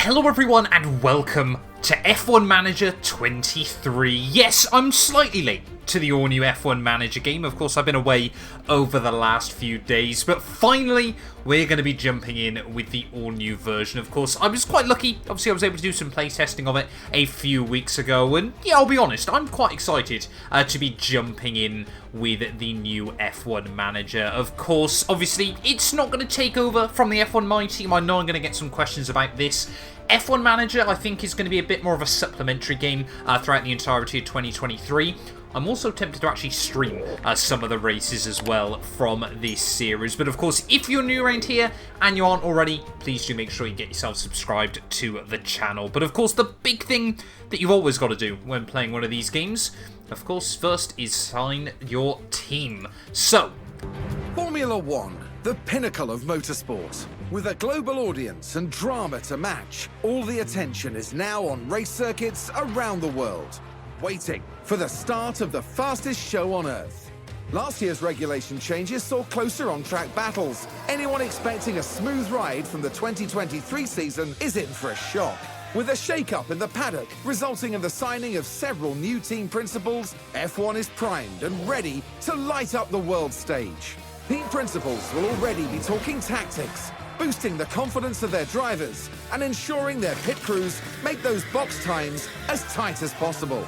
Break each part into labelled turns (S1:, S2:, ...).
S1: Hello everyone and welcome to F1 Manager 23. Yes, I'm slightly late to the all-new F1 Manager game. Of course, I've been away over the last few days, but finally we're going to be jumping in with the all-new version. Of course, I was quite lucky. Obviously, I was able to do some playtesting of it a few weeks ago, and yeah, I'll be honest, I'm quite excited to be jumping in with the new F1 Manager. Of course, obviously, it's not going to take over from the F1 My Team. I know I'm going to get some questions about this. F1 Manager, I think, is going to be a bit more of a supplementary game throughout the entirety of 2023. I'm also tempted to actually stream some of the races as well from this series. But of course, if you're new around here and you aren't already, please do make sure you get yourself subscribed to the channel. But of course, the big thing that you've always got to do when playing one of these games, of course, first is sign your team. So,
S2: Formula One, the pinnacle of motorsport. With a global audience and drama to match, all the attention is now on race circuits around the world, waiting for the start of the fastest show on Earth. Last year's regulation changes saw closer on-track battles. Anyone expecting a smooth ride from the 2023 season is in for a shock. With a shake-up in the paddock resulting in the signing of several new team principals, F1 is primed and ready to light up the world stage. Team principals will already be talking tactics, boosting the confidence of their drivers and ensuring their pit crews make those box times as tight as possible.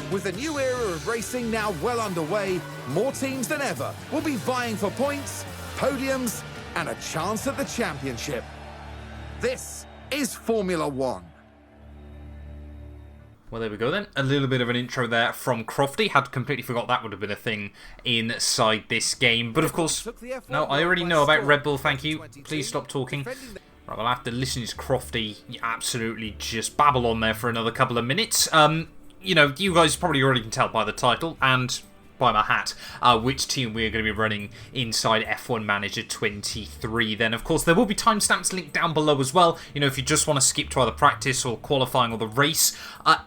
S2: With the new era of racing now well underway, more teams than ever will be vying for points, podiums, and a chance at the championship. This is Formula One.
S1: well, there we go then. A little bit of an intro there from Crofty. Had completely forgot that would have been a thing inside this game. But of course, no, I already know about Red Bull, thank you. Please stop talking. Right, well, after listening to Crofty absolutely just babble on there for another couple of minutes, you know, you guys probably already can tell by the title and by my hat which team we're going to be running inside F1 Manager 23. Then, of course, there will be timestamps linked down below as well. You know, if you just want to skip to either practice or qualifying or the race.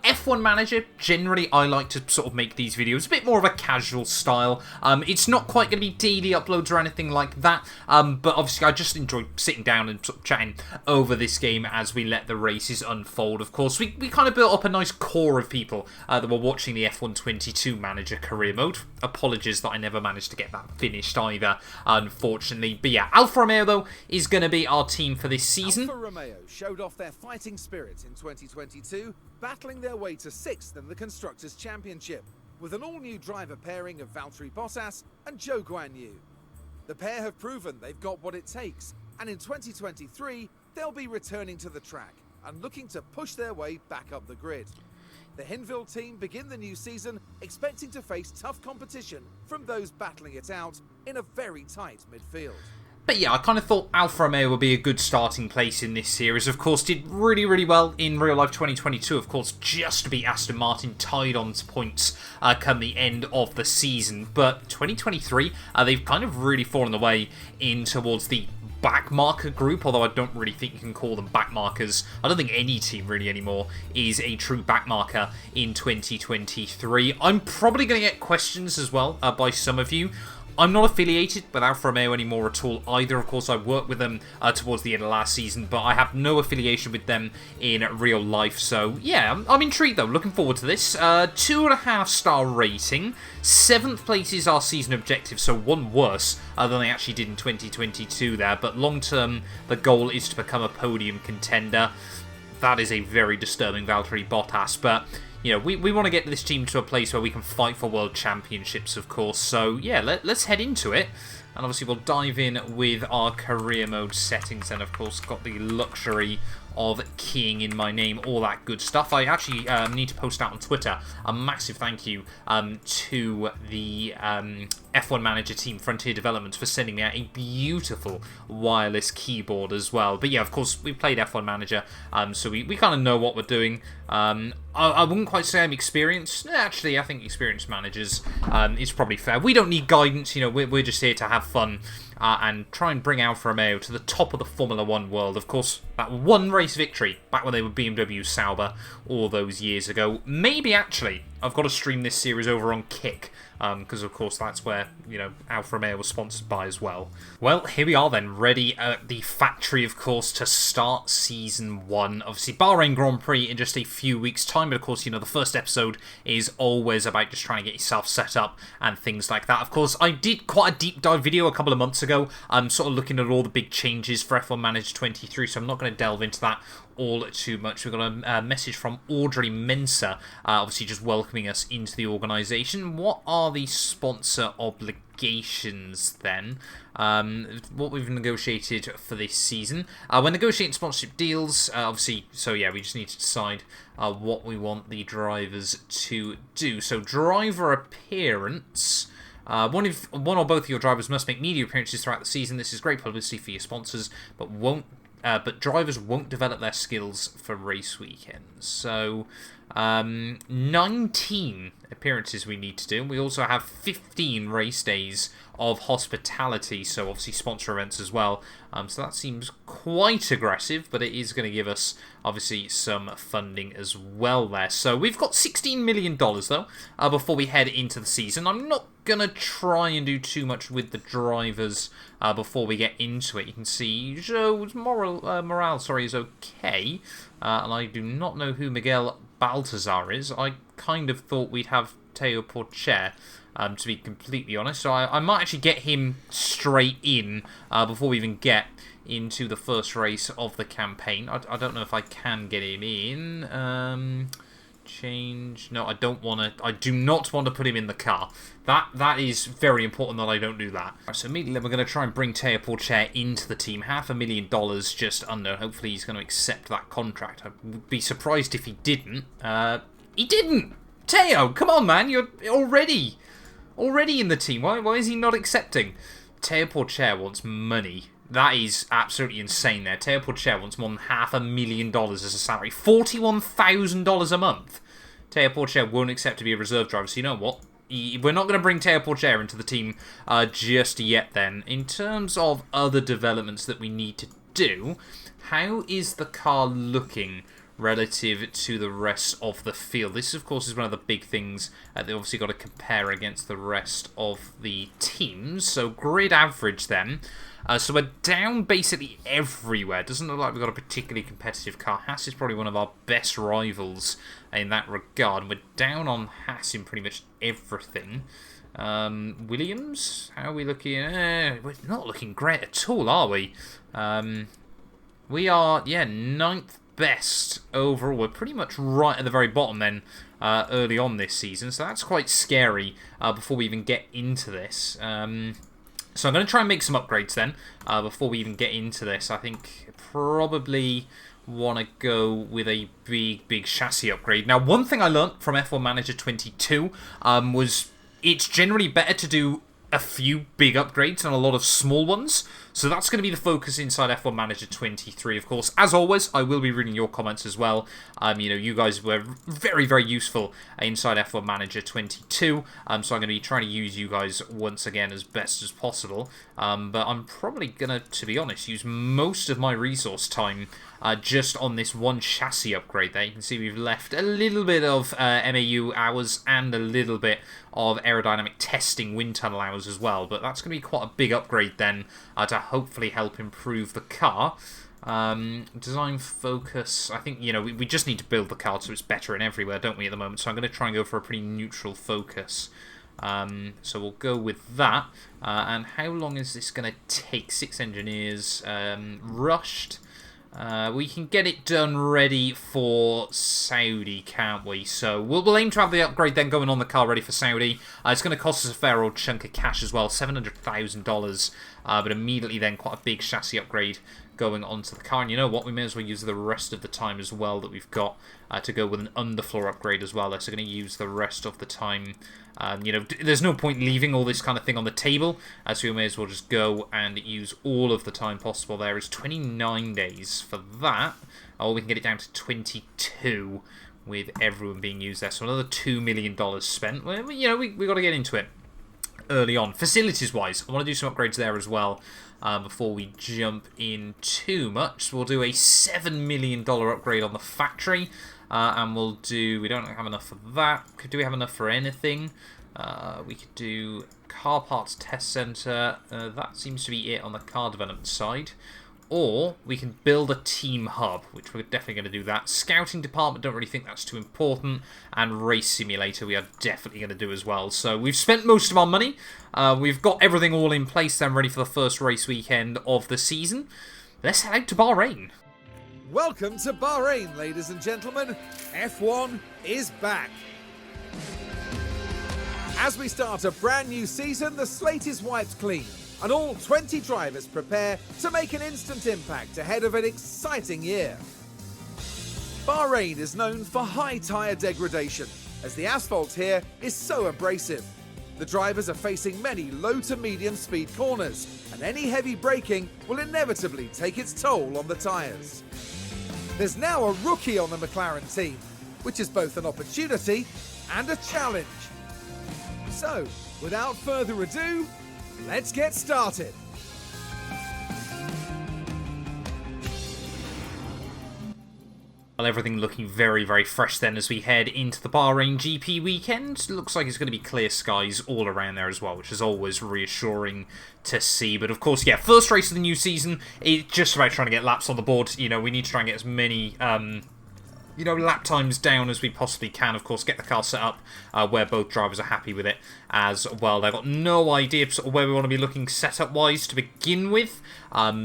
S1: F1 Manager, generally, I like to sort of make these videos a bit more of a casual style. It's not quite going to be daily uploads or anything like that, but obviously I just enjoy sitting down and sort of chatting over this game as we let the races unfold. Of course, we kind of built up a nice core of people that were watching the F1 22 Manager career mode. Apologies that I never managed to get that finished either, unfortunately. But yeah, Alfa Romeo, though, is going to be our team for this season.
S2: Alfa Romeo showed off their fighting spirit in 2022, battling their way to 6th in the Constructors' Championship, with an all-new driver pairing of Valtteri Bottas and Zhou Guanyu. The pair have proven they've got what it takes, and in 2023, they'll be returning to the track and looking to push their way back up the grid. The Hinville team begin the new season expecting to face tough competition from those battling it out in a very tight midfield.
S1: But yeah, I kind of thought Alfa Romeo would be a good starting place in this series. Of course, did really, really well in real life 2022. Of course, just to beat Aston Martin, tied on to points come the end of the season. But 2023, they've kind of really fallen away in towards the backmarker group, although I don't really think you can call them backmarkers. I don't think any team really anymore is a true backmarker in 2023. I'm probably going to get questions as well by some of you. I'm not affiliated with Alfa Romeo anymore at all either. Of course, I worked with them towards the end of last season, but I have no affiliation with them in real life. So, yeah, I'm intrigued, though. Looking forward to this. 2.5-star rating. 7th place is our season objective, so one worse than they actually did in 2022 there. But long-term, the goal is to become a podium contender. That is a very disturbing Valtteri Bottas, but you know, we want to get this team to a place where we can fight for world championships, of course. So, yeah, let's head into it. And obviously, we'll dive in with our career mode settings. And, of course, got the luxury of keying in my name, all that good stuff. I actually need to post out on Twitter a massive thank you to the F1 Manager team, Frontier Developments, for sending me out a beautiful wireless keyboard as well. But yeah, of course, we played F1 Manager, so we kind of know what we're doing. I wouldn't quite say I'm experienced. Actually, I think experienced managers is probably fair. We don't need guidance, you know, we're just here to have fun and try and bring Alfa Romeo to the top of the Formula One world. Of course, that one race victory back when they were BMW Sauber all those years ago. Maybe, actually, I've got to stream this series over on Kick, because of course that's where, you know, Alfa Romeo was sponsored by as well. Well, here we are then, ready at the factory, of course, to start Season 1. Obviously, Bahrain Grand Prix in just a few weeks' time, but of course, you know, the first episode is always about just trying to get yourself set up and things like that. Of course, I did quite a deep dive video a couple of months ago, sort of looking at all the big changes for F1 Manager 23, so I'm not going to delve into that all too much. We've got a message from Audrey Mensa, obviously just welcoming us into the organisation. What are the sponsor obligations then? What we've negotiated for this season. We're negotiating sponsorship deals, obviously, so yeah, we just need to decide what we want the drivers to do. So driver appearance. One or both of your drivers must make media appearances throughout the season. This is great publicity for your sponsors, but drivers won't develop their skills for race weekends. So, 19 appearances we need to do. We also have 15 race days of hospitality, so obviously sponsor events as well. So that seems quite aggressive, but it is going to give us, obviously, some funding as well there. So we've got $16 million, though, before we head into the season. I'm not going to try and do too much with the drivers before we get into it. You can see Joe's morale is okay. And I do not know who Miguel Baltazar is. I kind of thought we'd have Teo Porcher, to be completely honest. So I might actually get him straight in before we even get into the first race of the campaign. I don't know if I can get him in. Change. No, I don't want to. I do not want to put him in the car. That is very important that I don't do that. Right, so immediately we're going to try and bring Teo Porcher into the team. $500,000 just under. Hopefully he's going to accept that contract. I would be surprised if he didn't. He didn't! Teo, come on, man. You're already in the team. Why is he not accepting? Teo Porcher wants money. That is absolutely insane there. Teo Porcher wants more than $500,000 as a salary. $41,000 a month. Teo Porcher won't accept to be a reserve driver, so you know what? We're not going to bring Teo Porcher into the team just yet then. In terms of other developments that we need to do, how is the car looking relative to the rest of the field? This, of course, is one of the big things they obviously got to compare against the rest of the teams. So grid average then. So we're down basically everywhere. Doesn't look like we've got a particularly competitive car. Haas is probably one of our best rivals in that regard. We're down on Haas in pretty much everything. Williams, how are we looking? We're not looking great at all, are we? We are, yeah, 9th best overall. We're pretty much right at the very bottom then, early on this season. So that's quite scary before we even get into this. So I'm going to try and make some upgrades then, before we even get into this. I think probably want to go with a big chassis upgrade. Now, one thing I learnt from F1 Manager 22 was it's generally better to do a few big upgrades and a lot of small ones. So that's going to be the focus inside F1 Manager 23, of course. As always, I will be reading your comments as well. You know, you guys were very useful inside F1 Manager 22. So I'm going to be trying to use you guys once again as best as possible. But I'm probably going to be honest, use most of my resource time just on this one chassis upgrade there. You can see we've left a little bit of MAU hours and a little bit of aerodynamic testing wind tunnel hours as well. But that's going to be quite a big upgrade then to hopefully help improve the car. Design focus. I think, you know, we just need to build the car so it's better in everywhere, don't we, at the moment? So I'm going to try and go for a pretty neutral focus. So we'll go with that. And how long is this going to take? 6 engineers. Rushed. We can get it done ready for Saudi, can't we? So we'll aim to have the upgrade then going on the car ready for Saudi. It's going to cost us a fair old chunk of cash as well, $700,000. But immediately then quite a big chassis upgrade going onto the car. And you know what? We may as well use the rest of the time as well that we've got to go with an underfloor upgrade as well. So going to use the rest of the time. You know, there's no point leaving all this kind of thing on the table, so we may as well just go and use all of the time possible. There is 29 days for that. Or we can get it down to 22 with everyone being used there. So another $2 million spent. Well, you know, we got to get into it early on. Facilities-wise, I want to do some upgrades there as well. before we jump in too much. So we'll do a $7 million upgrade on the factory. And we'll do... We don't have enough for that. Do we have enough for anything? We could do car parts test center. That seems to be it on the car development side. Or we can build a team hub, which we're definitely going to do that. Scouting department, don't really think that's too important. And race simulator, we are definitely going to do as well. So we've spent most of our money. We've got everything all in place then, ready for the first race weekend of the season. Let's head out to Bahrain.
S2: Welcome to Bahrain, ladies and gentlemen. F1 is back. As we start a brand new season, the slate is wiped clean, and all 20 drivers prepare to make an instant impact ahead of an exciting year. Bahrain is known for high tyre degradation, as the asphalt here is so abrasive. The drivers are facing many low to medium speed corners, and any heavy braking will inevitably take its toll on the tyres. There's now a rookie on the McLaren team, which is both an opportunity and a challenge. So, without further ado, let's get started.
S1: Well, everything looking very, very fresh then as we head into the Bahrain GP weekend. Looks like it's going to be clear skies all around there as well, which is always reassuring to see. But of course, yeah, first race of the new season, it's just about trying to get laps on the board. You know, we need to try and get as many... lap times down as we possibly can. Of course, get the car set up where both drivers are happy with it as well. They've got no idea sort of where we want to be looking setup-wise to begin with.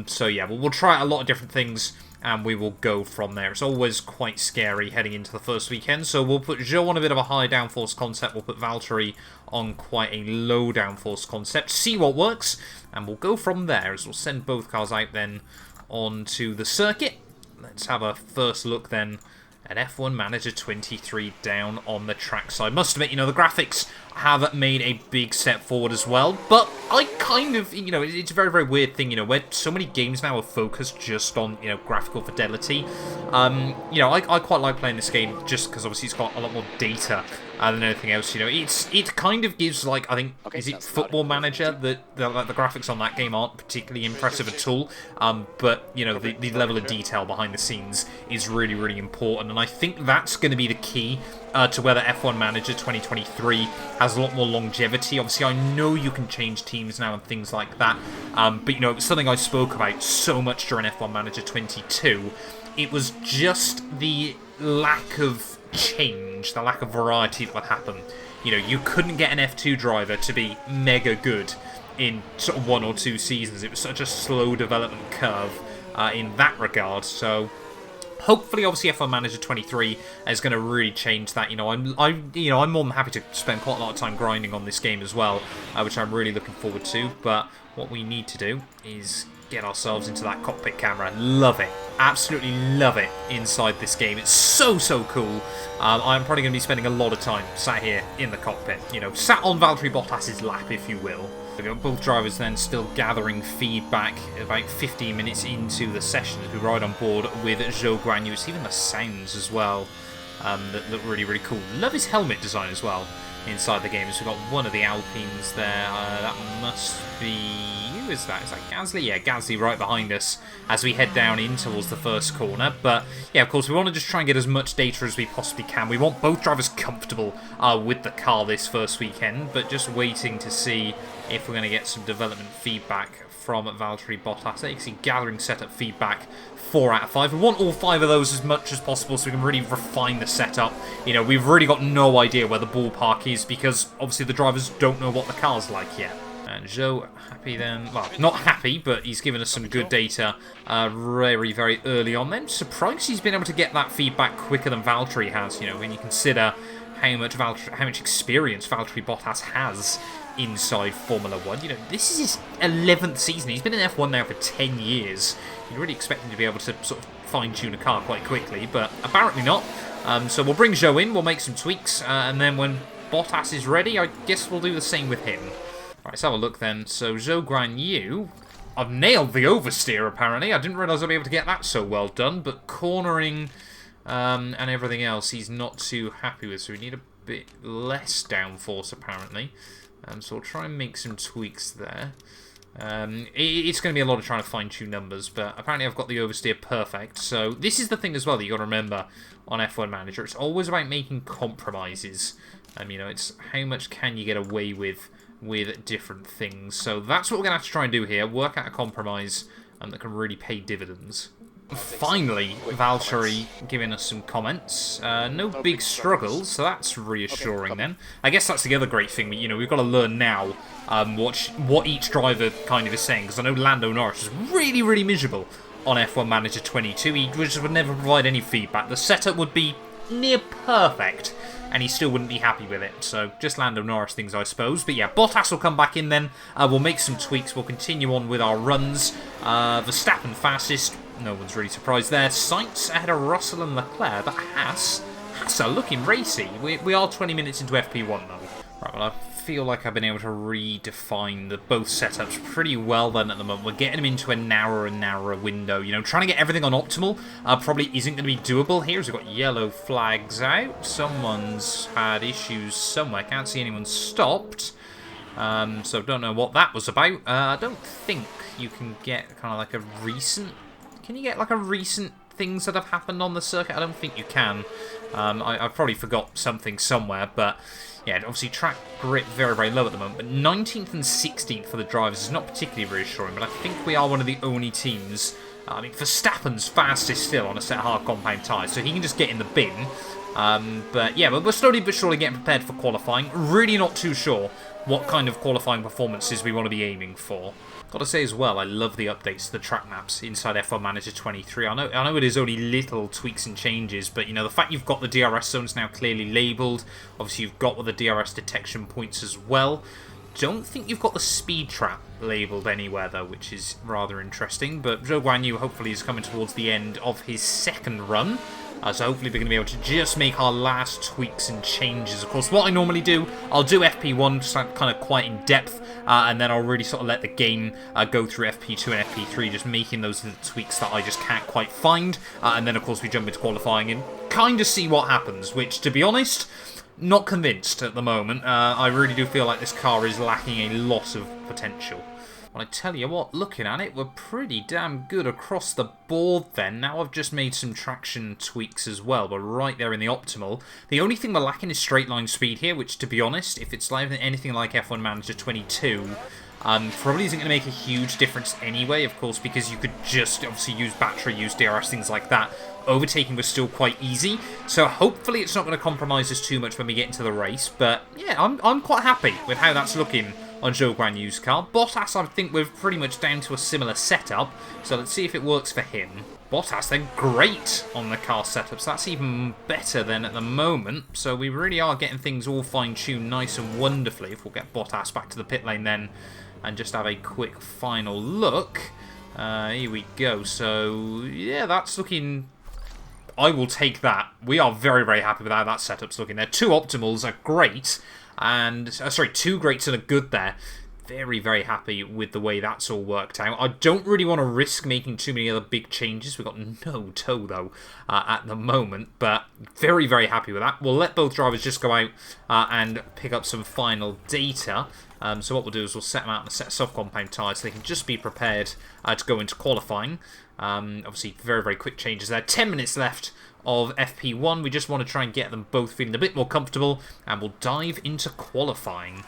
S1: So yeah, we'll try a lot of different things and we will go from there. It's always quite scary heading into the first weekend. So we'll put Joe on a bit of a high downforce concept. We'll put Valtteri on quite a low downforce concept. See what works. And we'll go from there as we'll send both cars out then onto the circuit. Let's have a first look then at F1 Manager 23 down on the trackside. Must admit, the graphics have made a big step forward as well, but I kind of, it's a very, very weird thing, where so many games now are focused just on, graphical fidelity. I quite like playing this game just because obviously it's got a lot more data than anything else. It kind of gives, like, I think, is it Football Manager? The graphics on that game aren't particularly impressive at all, but, the level of detail behind the scenes is really, really important, and I think that's going to be the key to whether F1 Manager 2023 has a lot more longevity. Obviously, I know you can change teams now and things like that, but, it's something I spoke about so much during F1 Manager 22. It was just the lack of change, the lack of variety that would happen. You couldn't get an F2 driver to be mega good in sort of 1 or 2 seasons. It was such a slow development curve in that regard, so... Hopefully, obviously, F1 Manager 23 is going to really change that. I'm more than happy to spend quite a lot of time grinding on this game as well, which I'm really looking forward to. But what we need to do is get ourselves into that cockpit camera. Love it. Absolutely love it inside this game. It's so, so cool. I'm probably going to be spending a lot of time sat here in the cockpit. Sat on Valtteri Bottas's lap, if you will. We've got both drivers then still gathering feedback about 15 minutes into the session as we ride on board with Zhou Guanyu. It's even the sounds as well that look really, really cool. Love his helmet design as well inside the game. So we've got one of the Alpines there. That must be... Who is that? Is that Gasly? Yeah, Gasly right behind us as we head down in towards the first corner. But yeah, of course, we want to just try and get as much data as we possibly can. We want both drivers comfortable with the car this first weekend, but just waiting to see if we're going to get some development feedback from Valtteri Bottas. You can see gathering setup feedback 4 out of 5. We want all 5 of those as much as possible so we can really refine the setup. We've really got no idea where the ballpark is because obviously the drivers don't know what the car's like yet. And Zhou happy then, well, not happy, but he's given us some good data very, very early on then. Surprised he's been able to get that feedback quicker than Valtteri has, when you consider how much experience Valtteri Bottas has inside Formula 1. This is his 11th season. He's been in F1 now for 10 years. You'd really expect him to be able to sort of fine-tune a car quite quickly, but apparently not. So we'll bring Zhou in, we'll make some tweaks, and then when Bottas is ready, I guess we'll do the same with him. Alright, let's have a look then. So Zhou Guanyu, I've nailed the oversteer apparently. I didn't realise I'd be able to get that so well done, but cornering and everything else he's not too happy with, so we need a bit less downforce apparently. So we'll try and make some tweaks there. It's going to be a lot of trying to fine-tune numbers, but apparently I've got the oversteer perfect. So this is the thing as well that you got to remember on F1 Manager. It's always about making compromises. You know, it's how much can you get away with different things. So that's what we're going to have to try and do here. Work out a compromise that can really pay dividends. Finally, Valtteri giving us some comments. No big struggles, so that's reassuring then. I guess that's the other great thing. You know, we've got to learn now what each driver kind of is saying. Because I know Lando Norris is really, really miserable on F1 Manager 22. He just would never provide any feedback. The setup would be near perfect, and he still wouldn't be happy with it. So just Lando Norris things, I suppose. But yeah, Bottas will come back in then. We'll make some tweaks. We'll continue on with our runs. Verstappen fastest. No one's really surprised there. Sainz ahead of Russell and Leclerc, but Haas are looking racy. We are 20 minutes into FP1 though. Right, well, I feel like I've been able to redefine both setups pretty well then at the moment. We're getting them into a narrower and narrower window. You know, trying to get everything on optimal probably isn't going to be doable here, as we've got yellow flags out. Someone's had issues somewhere. Can't see anyone stopped. So don't know what that was about. I don't think you can get kind of like a recent... Can you get like a recent things that have happened on the circuit? I don't think you can. I've probably forgot something somewhere, but yeah, obviously track grip very, very low at the moment. But 19th and 16th for the drivers is not particularly reassuring, but I think we are one of the only teams. I mean, Verstappen's fastest still on a set of hard compound tyres, so he can just get in the bin. But yeah, we're slowly but surely getting prepared for qualifying. Really not too sure what kind of qualifying performances we want to be aiming for. Got to say as well, I love the updates to the track maps inside F1 Manager 23. I know it is only little tweaks and changes, but you know, the fact you've got the DRS zones now clearly labelled, obviously you've got the DRS detection points as well. Don't think you've got the speed trap labelled anywhere though, which is rather interesting. But Zhou Guanyu hopefully is coming towards the end of his second run. So hopefully we're going to be able to just make our last tweaks and changes. Of course, what I normally do, I'll do FP1 just like kind of quite in depth, and then I'll really sort of let the game go through FP2 and FP3, just making those little tweaks that I just can't quite find. And then, of course, we jump into qualifying and kind of see what happens, which, to be honest, not convinced at the moment. I really do feel like this car is lacking a lot of potential. Well, I tell you what, looking at it, we're pretty damn good across the board then. Now I've just made some traction tweaks as well. We're right there in the optimal. The only thing we're lacking is straight line speed here, which, to be honest, if it's like anything like F1 Manager 22, probably isn't going to make a huge difference anyway, of course, because you could just obviously use battery, use DRS, things like that. Overtaking was still quite easy, so hopefully it's not going to compromise us too much when we get into the race. But yeah, I'm quite happy with how that's looking on Zhou Guanyu's car. Bottas, I think we're pretty much down to a similar setup, so let's see if it works for him. Bottas, they're great on the car setups. That's even better than at the moment, so we really are getting things all fine-tuned nice and wonderfully. If we'll get Bottas back to the pit lane then and just have a quick final look. Here we go. So yeah, that's looking... I will take that. We are very, very happy with how that setup's looking there. Two optimals are great, and sorry, two greats and a good there. Very, very happy with the way that's all worked out. I don't really want to risk making too many other big changes. We've got no toe, though, at the moment, but very, very happy with that. We'll let both drivers just go out and pick up some final data. So what we'll do is we'll set them out on a set of soft compound tyres so they can just be prepared to go into qualifying. Obviously, very, very quick changes there. 10 minutes left of FP1. We just want to try and get them both feeling a bit more comfortable, and we'll dive into qualifying.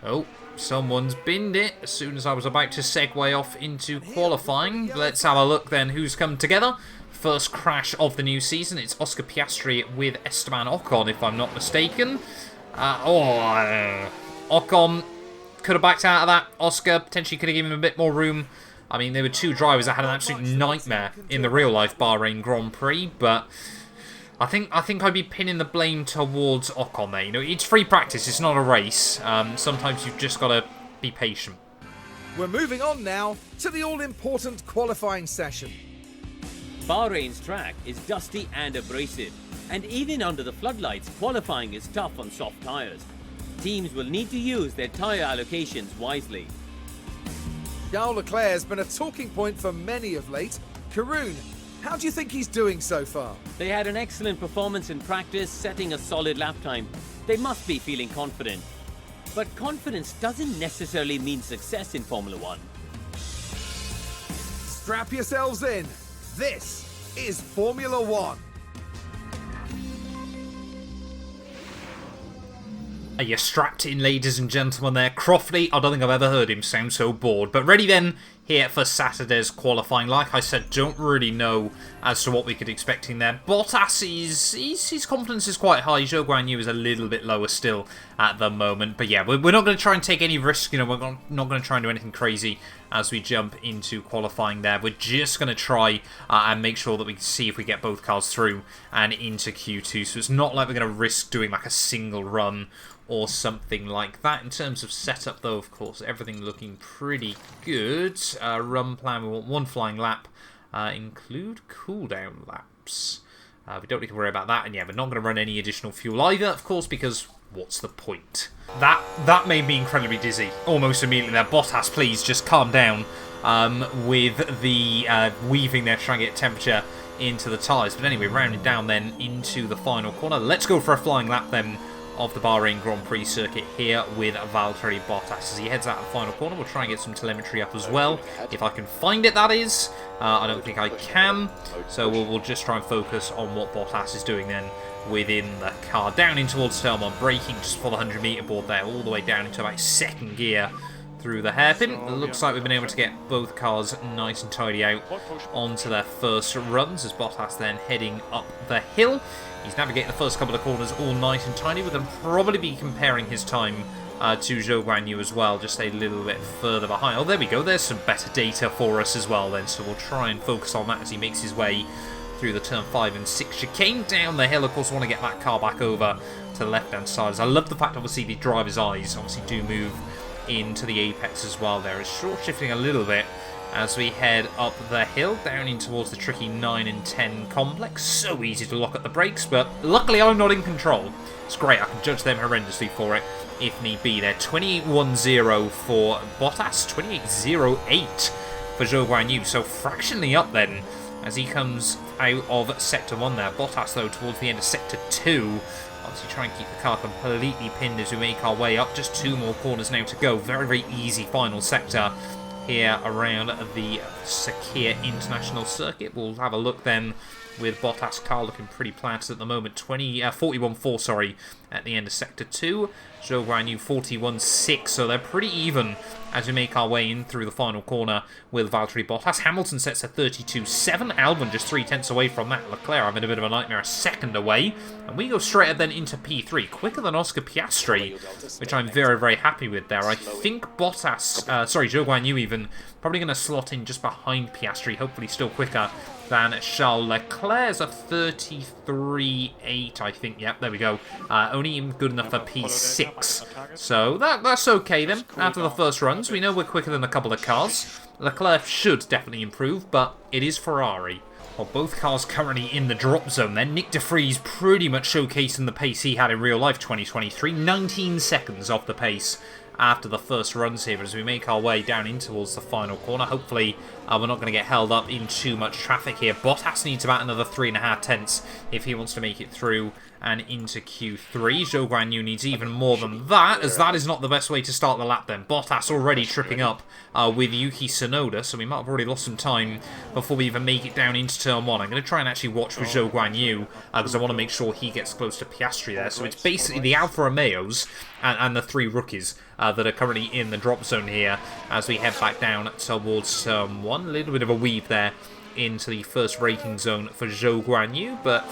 S1: Oh, someone's binned it as soon as I was about to segue off into qualifying. Let's have a look then who's come together. First crash of the new season. It's Oscar Piastri with Esteban Ocon, if I'm not mistaken. Ocon could have backed out of that. Oscar potentially could have given him a bit more room. I mean, there were two drivers that had an absolute nightmare in the real-life Bahrain Grand Prix, but I think I'd be pinning the blame towards Ocon there. You know, it's free practice, it's not a race. Sometimes you've just got to be patient.
S2: We're moving on now to the all-important qualifying session.
S3: Bahrain's track is dusty and abrasive, and even under the floodlights, qualifying is tough on soft tyres. Teams will need to use their tyre allocations wisely.
S2: Charles Leclerc has been a talking point for many of late. Karun, how do you think he's doing so far?
S3: They had an excellent performance in practice, setting a solid lap time. They must be feeling confident. But confidence doesn't necessarily mean success in Formula One.
S2: Strap yourselves in. This is Formula One.
S1: Are you strapped in, ladies and gentlemen there? Crofty, I don't think I've ever heard him sound so bored. But ready then, here for Saturday's qualifying. Like I said, don't really know as to what we could expect in there. Bottas, his confidence is quite high. Zhou Guanyu is a little bit lower still at the moment. But yeah, we're not going to try and take any risk. You know, we're not going to try and do anything crazy as we jump into qualifying there. We're just going to try and make sure that we can see if we get both cars through and into Q2. So it's not like we're going to risk doing like a single run or something like that. In terms of setup, though, of course, everything looking pretty good. Run plan, we want one flying lap. Include cooldown laps. We don't need to worry about that. And yeah, we're not going to run any additional fuel either, of course, because what's the point? That made me incredibly dizzy almost immediately there. Bottas, please, just calm down with the weaving there, trying to get temperature into the tyres. But anyway, rounding down then into the final corner. Let's go for a flying lap then of the Bahrain Grand Prix circuit here with Valtteri Bottas. As he heads out of the final corner, we'll try and get some telemetry up as well. If I can find it, that is. I don't think I can. So we'll just try and focus on what Bottas is doing then within the car. Down in towards turn one, braking just for the 100-metre board there, all the way down into about second gear through the hairpin. It looks like we've been able to get both cars nice and tidy out onto their first runs as Bottas then heading up the hill. He's navigating the first couple of corners all nice and tiny. We're going to probably be comparing his time to Zhou Guanyu as well, just a little bit further behind. Oh, there we go. There's some better data for us as well then, so we'll try and focus on that as he makes his way through the turn 5 and 6 chicane. Down the hill, of course, want to get that car back over to the left-hand side. As I love the fact, obviously, the driver's eyes obviously do move into the apex as well there. It's short shifting a little bit as we head up the hill, down in towards the tricky 9 and 10 complex. So easy to lock up the brakes, but luckily I'm not in control. It's great, I can judge them horrendously for it, if need be. They're 28.10 for Bottas, 28.08 for Zhou Guanyu, so fractionally up then, as he comes out of Sector 1 there. Bottas, though, towards the end of Sector 2, obviously try and keep the car completely pinned as we make our way up. Just 2 more corners now to go. Very, very easy final sector here around the Sakir International Circuit. We'll have a look then with Bottas' car looking pretty planted at the moment. 41.4, sorry, at the end of Sector 2. Zhou Guanyu 41.6, so they're pretty even as we make our way in through the final corner with Valtteri Bottas. Hamilton sets at 32.7. Albon just 3/10 away from that. Leclerc having a bit of a nightmare, a second away. And we go straight up then into P3, quicker than Oscar Piastri, which I'm very, very happy with there. I think Zhou Guanyu even, probably going to slot in just behind Piastri, hopefully still quicker than Charles Leclerc's a 33.8, I think. Yep, there we go. Only good enough for P6. So that's okay then. After the first runs, we know we're quicker than a couple of cars. Leclerc should definitely improve, but it is Ferrari. Well, both cars currently in the drop zone then. Nick de Vries pretty much showcasing the pace he had in real life 2023. 19 seconds off the pace after the first runs here as we make our way down in towards the final corner. Hopefully we're not going to get held up in too much traffic here. Bottas needs about another 3.5 tenths if he wants to make it through and into Q3. Zhou Guanyu needs even more than that, as that is not the best way to start the lap then. Bottas already tripping up with Yuki Tsunoda, so we might have already lost some time before we even make it down into turn 1. I'm going to try and actually watch with Zhou Guanyu because I want to make sure he gets close to Piastri there. So it's basically the Alfa Romeos and the 3 rookies that are currently in the drop zone here as we head back down towards turn 1. A little bit of a weave there into the first braking zone for Zhou Guanyu, but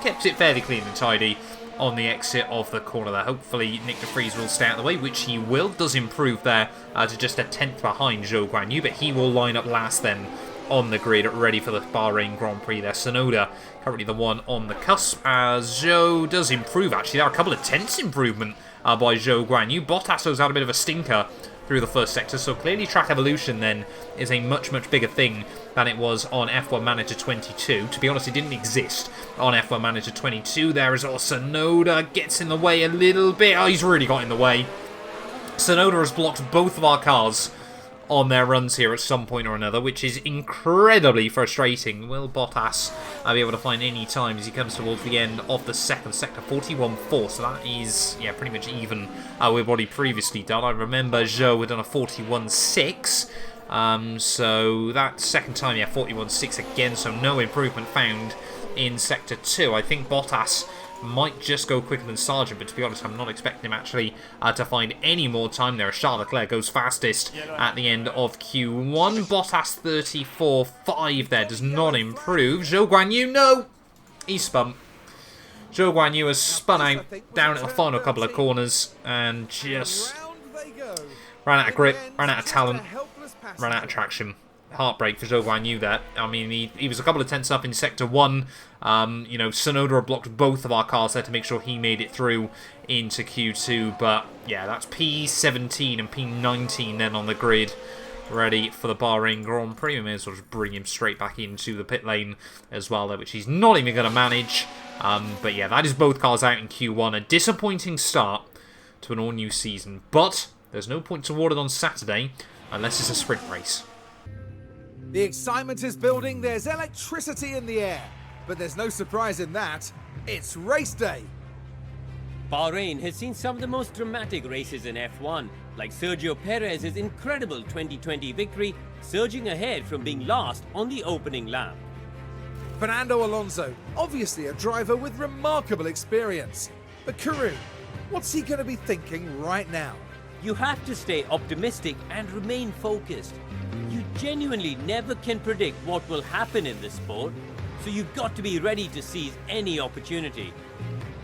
S1: kept it fairly clean and tidy on the exit of the corner there. Hopefully Nick de Vries will stay out of the way, which he will. Does improve there to just a tenth behind Zhou Guanyu, but he will line up last then on the grid, ready for the Bahrain Grand Prix there. Tsunoda currently the one on the cusp as Zhou does improve. Actually, there are a couple of tenths improvement by Zhou Guanyu. Bottas has had a bit of a stinker through the first sector, so clearly track evolution then is a much, much bigger thing than it was on F1 Manager 22. To be honest, it didn't exist on F1 Manager 22. There is also Tsunoda, gets in the way a little bit. Oh, he's really got in the way. Tsunoda has blocked both of our cars on their runs here at some point or another, which is incredibly frustrating. Will Bottas be able to find any time as he comes towards the end of the second sector? 41.4, so that is, yeah, pretty much even with what he previously done. I remember Zhou had done a 41.6, So that second time, yeah, 41.6 again, so no improvement found in Sector 2. I think Bottas might just go quicker than Sargent, but to be honest, I'm not expecting him actually to find any more time there. Charles Leclerc goes fastest at the end of Q1. Bottas 34.5 there, does not improve. Zhou Guanyu, no! He spun. Zhou Guanyu has spun out down at the final couple of corners and just ran out of grip, ran out of talent, ran out of traction. Heartbreak for Zhou Guanyu there. I mean, he was a couple of tenths up in Sector 1. You know, Tsunoda blocked both of our cars there to make sure he made it through into Q2. But, yeah, that's P17 and P19 then on the grid, ready for the Bahrain Grand Prix. We may as well just bring him straight back into the pit lane as well, there, which he's not even going to manage. But, yeah, that is both cars out in Q1. A disappointing start to an all-new season. But there's no points awarded on Saturday unless it's a sprint race.
S2: The excitement is building, there's electricity in the air. But there's no surprise in that. It's race day.
S3: Bahrain has seen some of the most dramatic races in F1, like Sergio Perez's incredible 2020 victory, surging ahead from being last on the opening lap.
S2: Fernando Alonso, obviously a driver with remarkable experience. But Karun, what's he going to be thinking right now?
S3: You have to stay optimistic and remain focused. You genuinely never can predict what will happen in this sport, so you've got to be ready to seize any opportunity.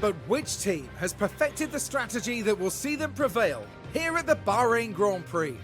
S2: But which team has perfected the strategy that will see them prevail here at the Bahrain Grand Prix?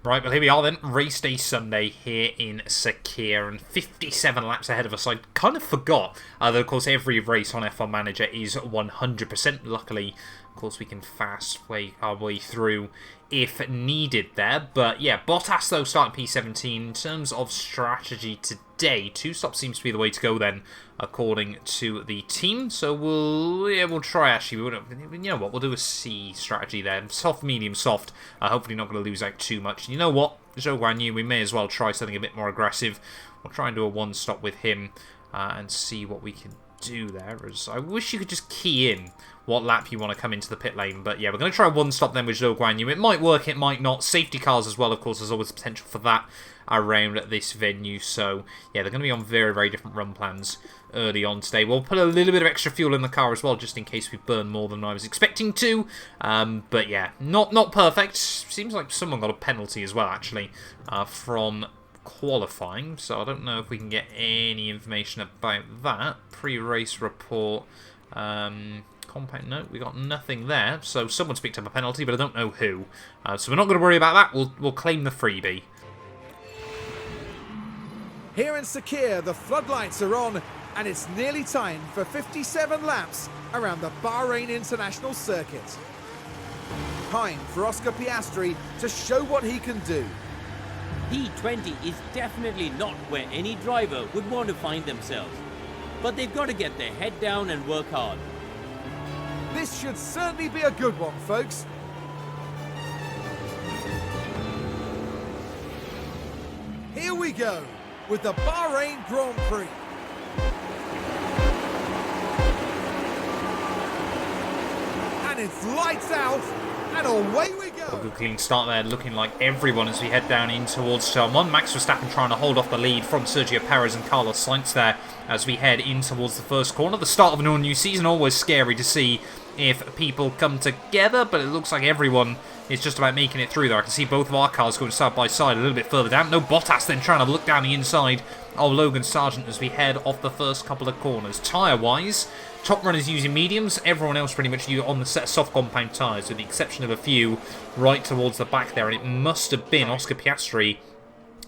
S1: Right, well, here we are then. Race day Sunday here in Sakir, and 57 laps ahead of us. I kind of forgot that, of course, every race on F1 Manager is 100%. Luckily, of course, we can fast our way through if needed there. But, yeah, Bottas, though, starting P17. In terms of strategy today, 2 stops seems to be the way to go then, according to the team. So we'll try, actually. You know what, we'll do a C strategy there. Soft, medium, soft. Hopefully not going to lose out too much. You know what, Zhou Guanyu, we may as well try something a bit more aggressive. We'll try and do a 1-stop with him and see what we can do there. As I wish you could just key in what lap you want to come into the pit lane. But yeah, we're going to try 1-stop then with Zhou Guanyu. It might work, it might not. Safety cars as well, of course, there's always potential for that around this venue. So yeah, they're going to be on very, very different run plans early on today. We'll put a little bit of extra fuel in the car as well, just in case we burn more than I was expecting to. But yeah, not perfect. Seems like someone got a penalty as well, actually, from qualifying. So I don't know if we can get any information about that. Pre-race report. Compound note, we got nothing there. So someone's picked up a penalty, but I don't know who. So we're not going to worry about that. We'll claim the freebie.
S2: Here in Sakir, the floodlights are on, and it's nearly time for 57 laps around the Bahrain International Circuit. Time for Oscar Piastri to show what he can do.
S3: P20 is definitely not where any driver would want to find themselves. But they've got to get their head down and work hard.
S2: This should certainly be a good one, folks. Here we go with the Bahrain Grand Prix. And it's lights out, and away we go.
S1: A good clean start there, looking like everyone as we head down in towards turn 1. Max Verstappen trying to hold off the lead from Sergio Perez and Carlos Sainz there as we head in towards the first corner. The start of an all-new season, always scary to see if people come together, but it looks like everyone is just about making it through there. I can see both of our cars going side by side a little bit further down. No, Bottas then trying to look down the inside of Logan Sargent as we head off the first couple of corners. Tyre-wise, top runners using mediums, everyone else pretty much on the set of soft compound tyres, with the exception of a few right towards the back there, and it must have been Oscar Piastri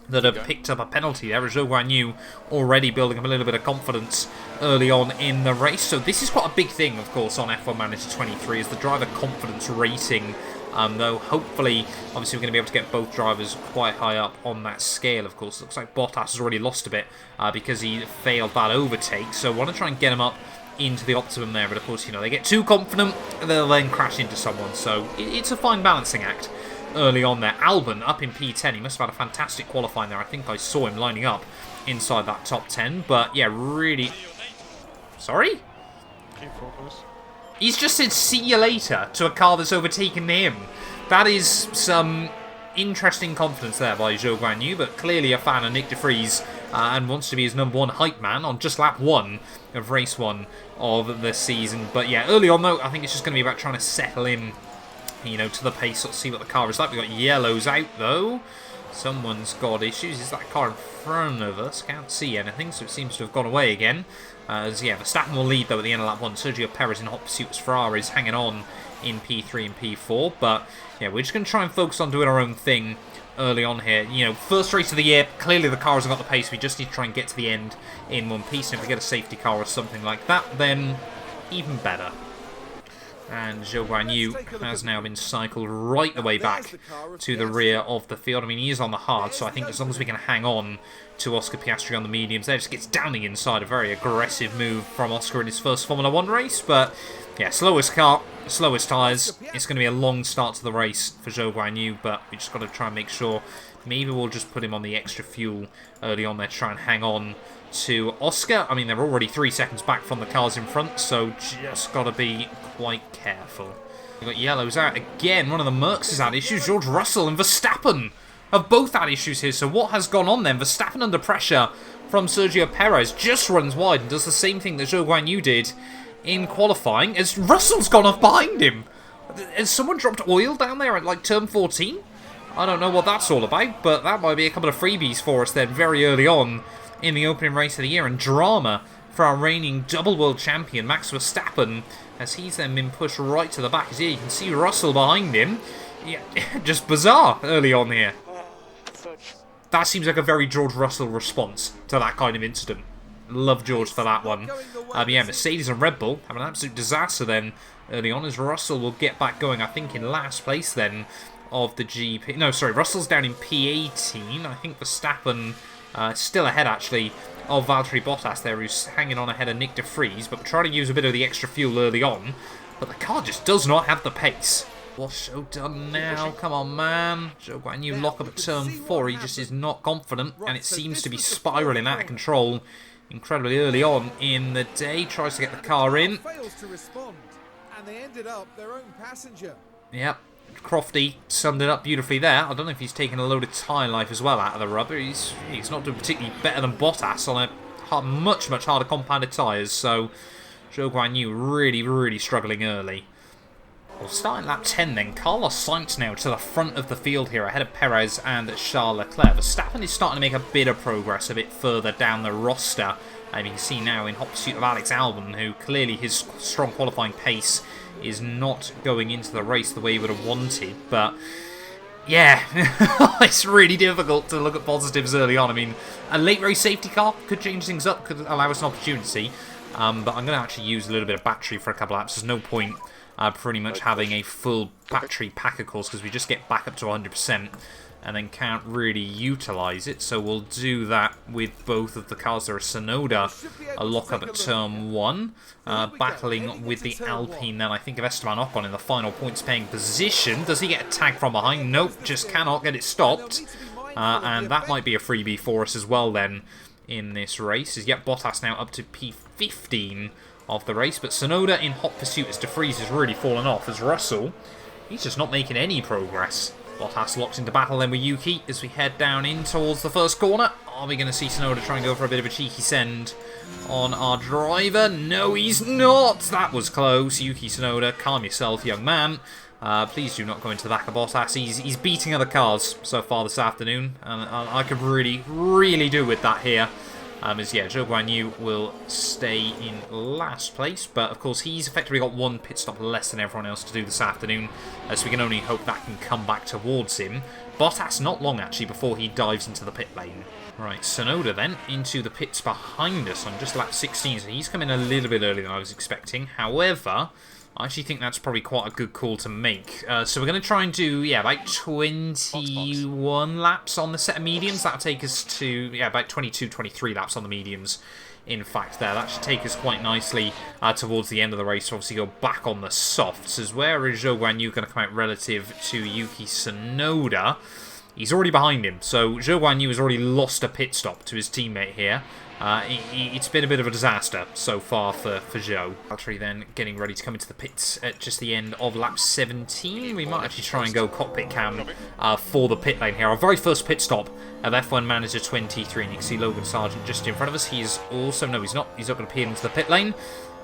S1: that have picked up a penalty there, as Zhou Guanyu already building up a little bit of confidence early on in the race. So this is quite a big thing, of course, on F1 Manager 23, is the driver confidence rating. Though hopefully, obviously, we're going to be able to get both drivers quite high up on that scale, of course. It looks like Bottas has already lost a bit because he failed that overtake. So I want to try and get him up into the optimum there. But of course, you know, they get too confident, they'll then crash into someone. So it's a fine balancing act early on there. Albon up in P10. He must have had a fantastic qualifying there. I think I saw him lining up inside that top 10. But yeah, really... Sorry? He's just said see you later to a car that's overtaken him. That is some interesting confidence there by Zhou Guanyu, but clearly a fan of Nick de Vries and wants to be his number one hype man on just lap 1 of race 1 of the season. But yeah, early on though, I think it's just going to be about trying to settle in, you know, to the pace, sort of see what the car is like. We've got yellows out though. Someone's got issues. Is that car in front of us? Can't see anything, so it seems to have gone away again. As yeah, Verstappen will lead though at the end of lap 1. Sergio Perez in hot pursuit as Ferrari's hanging on in P3 and P4. But yeah, we're just going to try and focus on doing our own thing early on here. You know, first race of the year, clearly the car hasn't got the pace. We just need to try and get to the end in one piece. And if we get a safety car or something like that, then even better. And Zhou Guanyu has now been cycled right the way back to the rear of the field. I mean, he is on the hard, so I think as long as we can hang on to Oscar Piastri on the mediums there, just gets down the inside. A very aggressive move from Oscar in his first Formula 1 race. But yeah, slowest car, slowest tyres. It's going to be a long start to the race for Zhou Guanyu, but we just got to try and make sure. Maybe we'll just put him on the extra fuel early on there to try and hang on to Oscar. I mean, they're already 3 seconds back from the cars in front, so just got to be quite careful. We've got yellows out again. One of the Mercs has had issues. George Russell and Verstappen have both had issues here. So what has gone on then? Verstappen under pressure from Sergio Perez just runs wide and does the same thing that Zhou Guanyu did in qualifying, as Russell's gone off behind him. Has someone dropped oil down there at like turn 14? I don't know what that's all about, but that might be a couple of freebies for us then very early on in the opening race of the year. And drama for our reigning double world champion Max Verstappen, as he's then been pushed right to the back. As here you can see Russell behind him. Yeah, just bizarre early on here. That seems like a very George Russell response to that kind of incident. Love George for that one. Yeah, Mercedes and Red Bull have an absolute disaster then early on, as Russell will get back going, I think, in last place then of the GP. No, sorry, Russell's down in P18. I think Verstappen still ahead, actually, of Valtteri Bottas there, who's hanging on ahead of Nick de Vries, but we're trying to use a bit of the extra fuel early on. But the car just does not have the pace. What's Zhou done now? Come on, man. Zhou Guanyu lock up at turn 4. He just is not confident, and it seems to be spiralling out of control incredibly early on in the day. Tries to get the car in.
S2: Fails to respond, and they ended up their own passenger.
S1: Yep. Crofty summed it up beautifully there. I don't know if he's taken a load of tyre life as well out of the rubber. He's not doing particularly better than Bottas on a much harder compounded tyres. So Zhou Guanyu really struggling early. Well, starting lap 10 then, Carlos Sainz now to the front of the field here, ahead of Perez and Charles Leclerc. Verstappen is starting to make a bit of progress a bit further down the roster. And you can see now in hot pursuit of Alex Albon, who clearly his strong qualifying pace is not going into the race the way he would have wanted. But yeah, it's really difficult to look at positives early on. I mean, a late race safety car could change things up, could allow us an opportunity. But I'm going to actually use a little bit of battery for a couple of laps. There's no point pretty much having a full battery pack, of course, because we just get back up to 100% and then can't really utilise it. So we'll do that with both of the cars. There are Sonoda, a lock-up at turn 1, battling with the Alpine then. I think of Esteban Ocon in the final points-paying position. Does he get a tag from behind? Nope, just cannot get it stopped. And that might be a freebie for us as well then in this race. As yet Bottas now up to P15 of the race, but Sonoda in hot pursuit as de Vries has really fallen off, as Russell, he's just not making any progress. Bottas locks into battle then with Yuki as we head down in towards the first corner. Are we going to see Sonoda try and go for a bit of a cheeky send on our driver? No, he's not! That was close. Yuki Tsunoda, calm yourself, young man. Please do not go into the back of Bottas. He's beating other cars so far this afternoon, and I could really do with that here. As yeah, Zhou Guanyu will stay in last place, but of course he's effectively got one pit stop less than everyone else to do this afternoon, so we can only hope that can come back towards him. Bottas not long actually before he dives into the pit lane. Right, Sonoda then into the pits behind us on just lap 16, so he's come in a little bit earlier than I was expecting. However, I actually think that's probably quite a good call to make. So we're going to try and do, yeah, about 21 laps on the set of mediums. That'll take us to, yeah, about 22, 23 laps on the mediums, in fact, there. That should take us quite nicely towards the end of the race to obviously go back on the softs. As where is Zhou Guanyu going to come out relative to Yuki Tsunoda? He's already behind him, so Zhou Guanyu has already lost a pit stop to his teammate here. It's been a bit of a disaster so far for Zhou. Valtteri then getting ready to come into the pits at just the end of lap 17. We might actually try and go cockpit cam for the pit lane here. Our very first pit stop of F1 Manager 23, and you can see Logan Sargent just in front of us. He's also, no, he's not going to appear into the pit lane.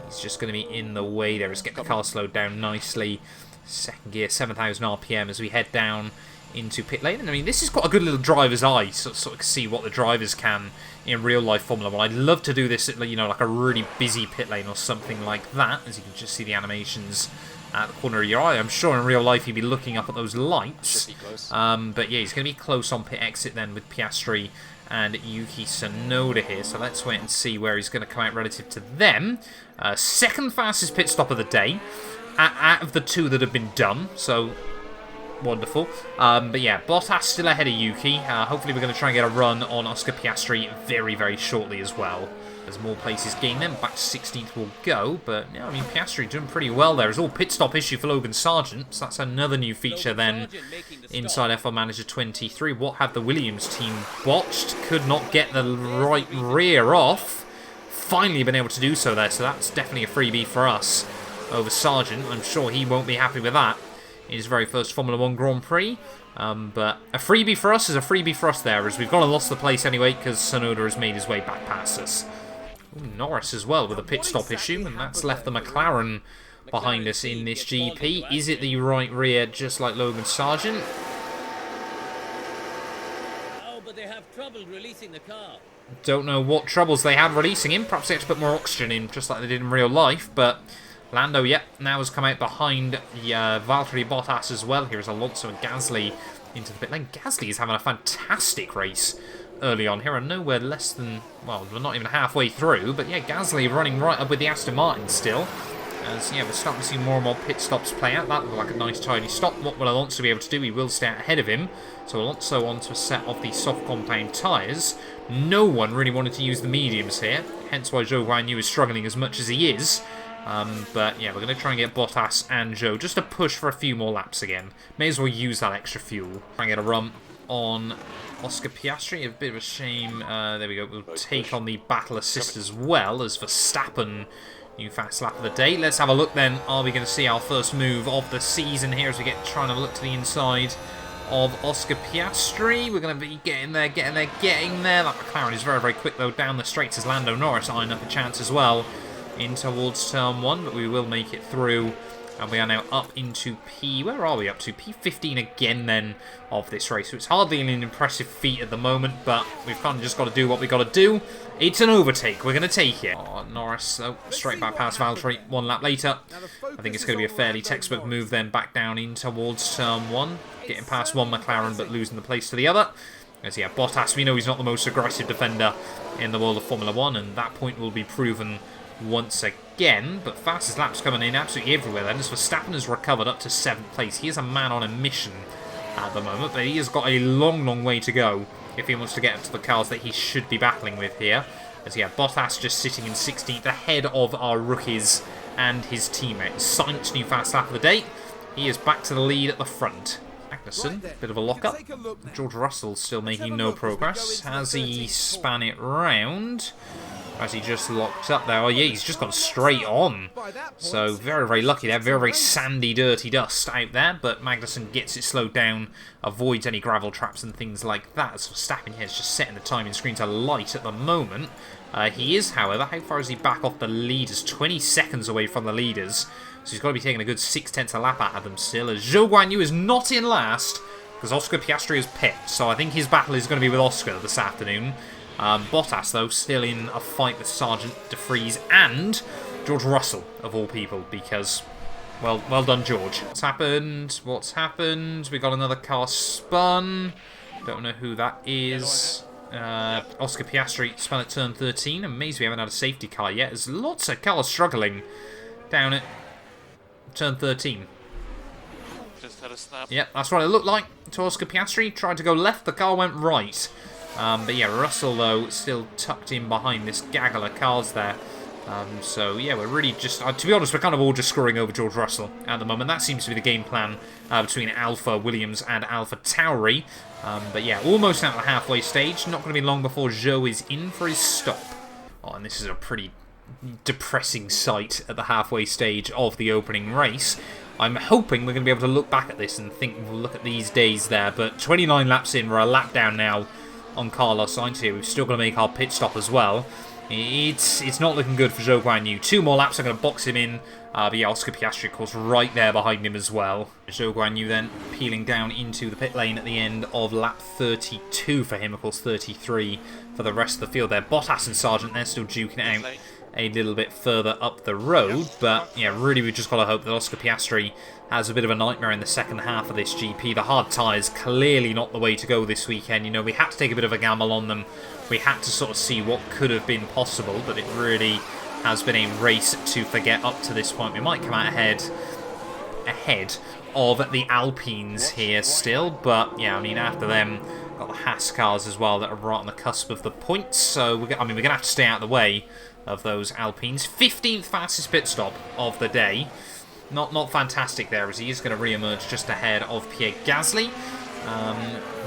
S1: He's just going to be in the way there. Let's get the car slowed down nicely. Second gear, 7,000 RPM as we head down into pit lane. And I mean, this is quite a good little driver's eye, sort of see what the drivers can in real life Formula 1. I'd love to do this at, you know, like a really busy pit lane or something like that, as you can just see the animations at the corner of your eye. I'm sure in real life he'd be looking up at those lights. But yeah, he's going to be close on pit exit then with Piastri and Yuki Tsunoda here. So let's wait and see where he's going to come out relative to them. Second fastest pit stop of the day out of the two that have been done. So wonderful. But yeah, Bottas still ahead of Yuki. Hopefully we're going to try and get a run on Oscar Piastri very, very shortly as well. As more places gain them, back to 16th will go. But yeah, I mean, Piastri doing pretty well there. It's all pit stop issue for Logan Sargent. So that's another new feature then inside F1 Manager 23. What have the Williams team botched? Could not get the right rear off. Finally been able to do so there. So that's definitely a freebie for us over Sargent. I'm sure he won't be happy with that in his very first Formula 1 Grand Prix. But a freebie for us is a freebie for us there, as we've gone and lost the place anyway because Tsunoda has made his way back past us. Ooh, Norris as well with a pit stop issue, and that's left the McLaren behind us in this GP. Is it the right rear, just like Logan Sargent?
S3: Oh, but they have trouble releasing the car.
S1: Don't know what troubles they have releasing him. Perhaps they had to put more oxygen in, just like they did in real life, but Lando, yep, now has come out behind Valtteri Bottas as well. Here's Alonso and Gasly into the pit lane. Gasly is having a fantastic race early on here. I know we're less than, well, we're not even halfway through, but yeah, Gasly running right up with the Aston Martin still. As, yeah, we're starting to see more and more pit stops play out. That looked like a nice tidy stop. What will Alonso be able to do? He will stay out ahead of him. So Alonso onto a set of the soft compound tyres. No one really wanted to use the mediums here, hence why Zhou Guanyu is struggling as much as he is. But yeah, we're going to try and get Bottas and Zhou just to push for a few more laps again. May as well use that extra fuel. Try and get a run on Oscar Piastri. A bit of a shame. There we go. We'll take on the battle assist as well as Verstappen. New fast lap of the day. Let's have a look then. Are we going to see our first move of the season here as we get trying to look to the inside of Oscar Piastri? We're going to be getting there. That McLaren is very, very quick though down the straights as Lando Norris eyeing up a chance as well in towards turn 1, but we will make it through. And we are now up into where are we up to? P15 again then of this race. So it's hardly an impressive feat at the moment, but we've kind of just got to do what we've got to do. It's an overtake. We're going to take it. Oh, Norris, straight back past Valtteri 1 lap later. I think it's going to be a fairly textbook move then back down in towards turn 1. Getting past one McLaren, but losing the place to the other. As yeah, Bottas, we know he's not the most aggressive defender in the world of Formula 1, and that point will be proven once again. But fastest laps coming in absolutely everywhere then, as Verstappen has recovered up to 7th place. He is a man on a mission at the moment, but he has got a long, long way to go if he wants to get up to the cars that he should be battling with here. As yeah, Bottas just sitting in 16th ahead of our rookies and his teammate. Sainz, new fast lap of the day. He is back to the lead at the front. Magnussen, bit of a lock-up. George Russell still making no progress. Has he span it round? As he just locked up there. Oh yeah, he's just gone straight on. So very, very lucky there. Very, very sandy, dirty dust out there. But Magnussen gets it slowed down, avoids any gravel traps and things like that. As Verstappen here is just setting the timing screen to light at the moment. He is, however, how far is he back off the leaders? 20 seconds away from the leaders. So he's got to be taking a good 6/10 a lap out of them still. As Zhou Guanyu is not in last, because Oscar Piastri is pit. So I think his battle is going to be with Oscar this afternoon. Bottas, though, still in a fight with Sergeant De Vries and George Russell, of all people, because, well done, George. What's happened? We got another car spun. Don't know who that is. Oscar Piastri spun at turn 13. Amazed we haven't had a safety car yet. There's lots of cars struggling down at turn 13.
S4: Just had a snap.
S1: Yep, that's what it looked like to Oscar Piastri. Tried to go left, the car went right. But yeah, Russell, though, still tucked in behind this gaggle of cars there. So, yeah, we're really just... to be honest, we're kind of all just scoring over George Russell at the moment. That seems to be the game plan between Alfa Williams and Alpha Tauri. But, yeah, almost out of the halfway stage. Not going to be long before Zhou is in for his stop. Oh, and this is a pretty depressing sight at the halfway stage of the opening race. I'm hoping we're going to be able to look back at this and think we'll look at these days there. But 29 laps in, we're a lap down now on Carlos Sainz here. We've still got to make our pit stop as well. It's not looking good for Zhou Guanyu. 2 more laps are going to box him in. But yeah, Oscar Piastri, of course, right there behind him as well. Zhou Guanyu then peeling down into the pit lane at the end of lap 32 for him. Of course, 33 for the rest of the field there. Bottas and Sargent, they're still duking it out a little bit further up the road. But yeah, really we've just got to hope that Oscar Piastri has a bit of a nightmare in the second half of this GP. The hard tyres clearly not the way to go this weekend. You know, we had to take a bit of a gamble on them. We had to sort of see what could have been possible, but it really has been a race to forget up to this point. We might come out ahead of the Alpines here still, but yeah, I mean, after them, got the Haas cars as well that are right on the cusp of the points, so we're going to have to stay out of the way of those Alpines. 15th fastest pit stop of the day. Not fantastic there, as he is going to re-emerge just ahead of Pierre Gasly. I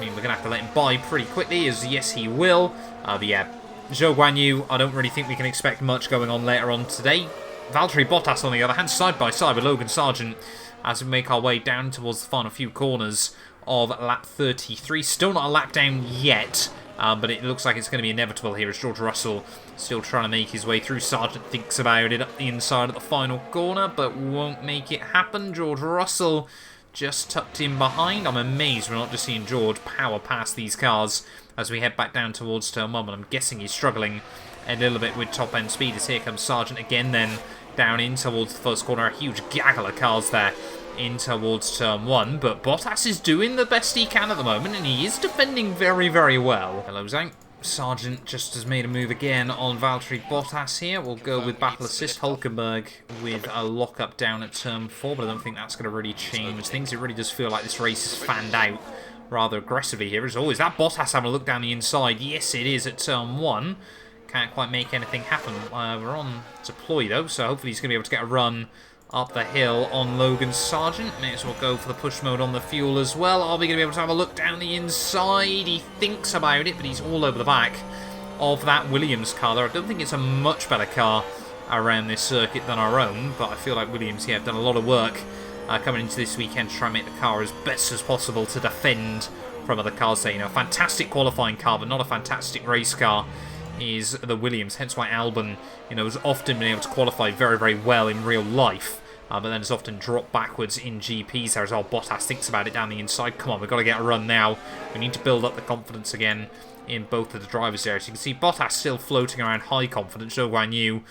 S1: mean, we're going to have to let him by pretty quickly, as yes, he will. But yeah, Zhou Guanyu, I don't really think we can expect much going on later on today. Valtteri Bottas, on the other hand, side by side with Logan Sargent as we make our way down towards the final few corners of lap 33. Still not a lap down yet, but it looks like it's going to be inevitable here as George Russell still trying to make his way through. Sargent thinks about it up the inside of the final corner, but won't make it happen. George Russell just tucked in behind. I'm amazed we're not just seeing George power past these cars as we head back down towards turn 1, but I'm guessing he's struggling a little bit with top-end speed as here comes Sargent again then down in towards the first corner. A huge gaggle of cars there in towards turn 1, but Bottas is doing the best he can at the moment, and he is defending very, very well. Hello's out. Sargent just has made a move again on Valtteri Bottas here. We'll go with battle assist. Hulkenberg with a lock-up down at turn 4, but I don't think that's going to really change things. It really does feel like this race is fanned out rather aggressively here, as always. That Bottas having a look down the inside. Yes, it is at turn 1. Can't quite make anything happen. We're on deploy, though, so hopefully he's going to be able to get a run up the hill on Logan Sargent. May as well go for the push mode on the fuel as well. Are we going to be able to have a look down the inside? He thinks about it, but he's all over the back of that Williams car there. I don't think it's a much better car around this circuit than our own, but I feel like Williams here have done a lot of work coming into this weekend to try and make the car as best as possible to defend from other cars there. You know, a fantastic qualifying car, but not a fantastic race car is the Williams, hence why Albon, you know, has often been able to qualify very, very well in real life, but then has often dropped backwards in GPs there as well. Bottas thinks about it down the inside. Come on, we've got to get a run now. We need to build up the confidence again in both of the drivers there. As you can see, Bottas still floating around high confidence. Zhou Guanyu,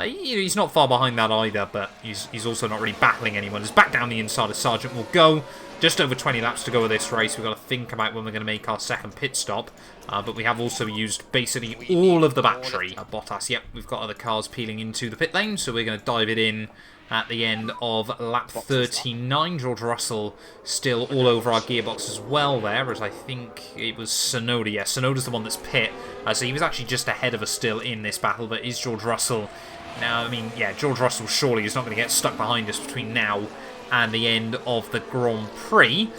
S1: he's not far behind that either, but he's also not really battling anyone. As back down the inside of Sargent will go. Just over 20 laps to go with this race. We've got to think about when we're going to make our second pit stop. But we have also used basically all of the battery. Bottas, yep, we've got other cars peeling into the pit lane, so we're going to dive it in at the end of lap 39. George Russell still all over our gearbox as well there, as I think it was Tsunoda. Yeah, Tsunoda's the one that's pit. So he was actually just ahead of us still in this battle, but is George Russell... Now, I mean, yeah, George Russell surely is not going to get stuck behind us between now and the end of the Grand Prix.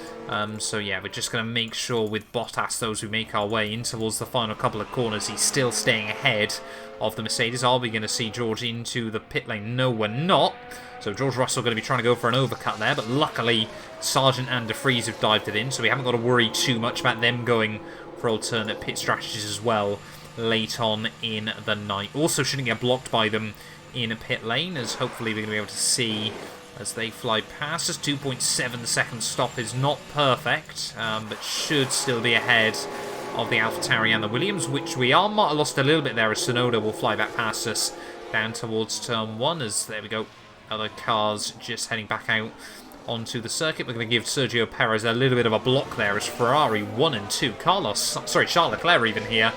S1: So yeah, we're just going to make sure with Bottas, those who make our way in towards the final couple of corners, he's still staying ahead of the Mercedes. Are we going to see George into the pit lane? No, we're not. So George Russell going to be trying to go for an overcut there, but luckily Sargent and De Vries have dived it in, so we haven't got to worry too much about them going for alternate pit strategies as well late on in the night. Also shouldn't get blocked by them in a pit lane, as hopefully we're going to be able to see as they fly past us. 2.7 second stop is not perfect, but should still be ahead of the AlphaTauri and the Williams, which we are. Might have lost a little bit there as Tsunoda will fly back past us down towards turn 1, as there we go, other cars just heading back out onto the circuit. We're going to give Sergio Perez a little bit of a block there as Ferrari 1 and 2. Charles Leclerc even here.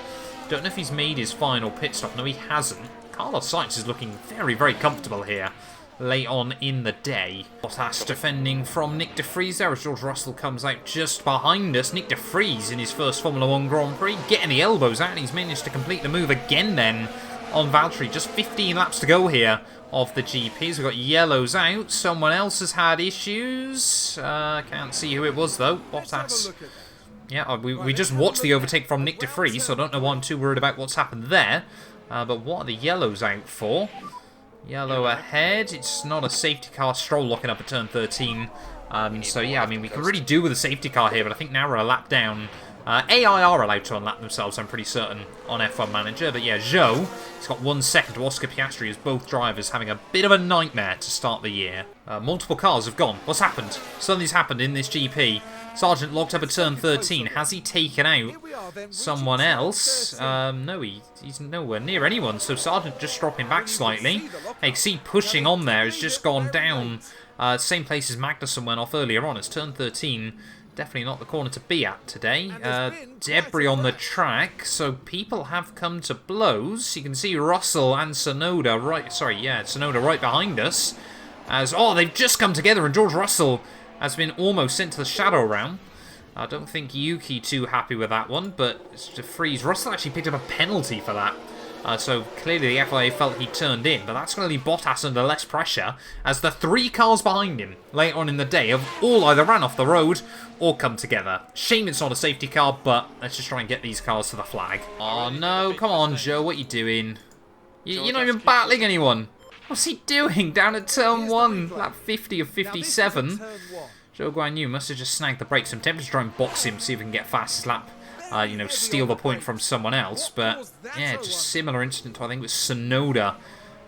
S1: Don't know if he's made his final pit stop. No, he hasn't. Carlos Sainz is looking very, very comfortable here late on in the day. Bottas defending from Nick De Vries there as George Russell comes out just behind us. Nick De Vries in his first Formula 1 Grand Prix getting the elbows out. He's managed to complete the move again then on Valtteri. Just 15 laps to go here of the GPs. We've got yellows out. Someone else has had issues. Can't see who it was, though. Bottas. Yeah, we just watched the overtake from Nick de Vries, so I don't know why I'm too worried about what's happened there. But what are the yellows out for? Yellow ahead. It's not a safety car. Stroll locking up at turn 13. So yeah, I mean, we can really do with a safety car here, but I think now we're a lap down. AI are allowed to unlap themselves, I'm pretty certain, on F1 Manager. But yeah, Zhou, he's got 1 second to Oscar Piastri as both drivers having a bit of a nightmare to start the year. Multiple cars have gone. What's happened? Something's happened in this GP. Sargent locked up at turn 13. Has he taken out someone else? No, he's nowhere near anyone. So Sargent just dropping back slightly. XC pushing on there has just gone down. Same place as Magnussen went off earlier on. It's turn 13. Definitely not the corner to be at today. Debris on the track, so people have come to blows. You can see Russell and Tsunoda Tsunoda right behind us. They've just come together, and George Russell has been almost sent to the shadow realm. I don't think Yuki too happy with that one, but it's de Vries. Russell actually picked up a penalty for that. So clearly the FIA felt he turned in, but that's going to leave Bottas under less pressure as the 3 cars behind him later on in the day have all either ran off the road or come together. Shame it's not a safety car, but let's just try and get these cars to the flag. Oh no, come on Joe, what are you doing? You're not even battling anyone. What's he doing down at turn 1, lap 50 of 57? Zhou Guanyu must have just snagged the brakes. I'm tempted to try and box him, see if we can get fastest lap. Steal the point from someone else. But, yeah, just similar incident to, I think, with Tsunoda